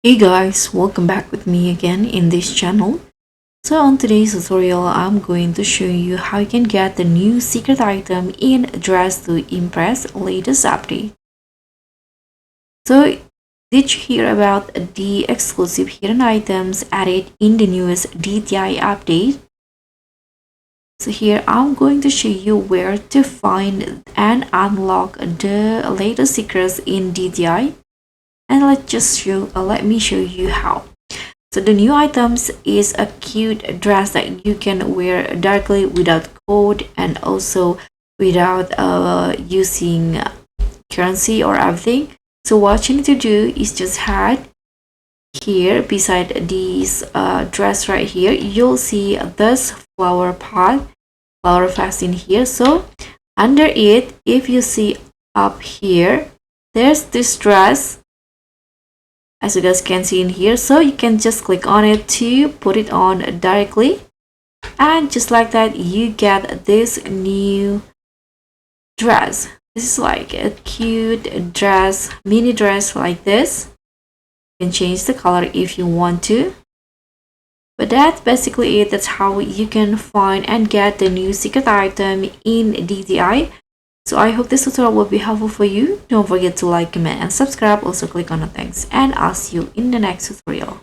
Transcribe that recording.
Hey guys, welcome back with me again in this channel. So on today's tutorial, I'm going to show you how you can get the new secret item in Dress to Impress latest update. So did you hear about the exclusive hidden items added in the newest DTI update? So here I'm going to show you where to find and unlock the latest secrets in DTI. And let me show you how. So the new items is a cute dress that you can wear directly without code and also without using currency or everything. So what you need to do is just hide here beside this dress right here. You'll see this flower vase in here. So under it, if you see up here, there's this dress, as you guys can see in here. So you can just click on it to put it on directly, and just like that you get this new dress. This is like a cute dress, mini dress like this. You can change the color if you want to, but that's basically it. That's how you can find and get the new secret item in DTI. So I hope this tutorial will be helpful for you. Don't forget to like, comment, and subscribe. Also click on the thanks, and I'll see you in the next tutorial.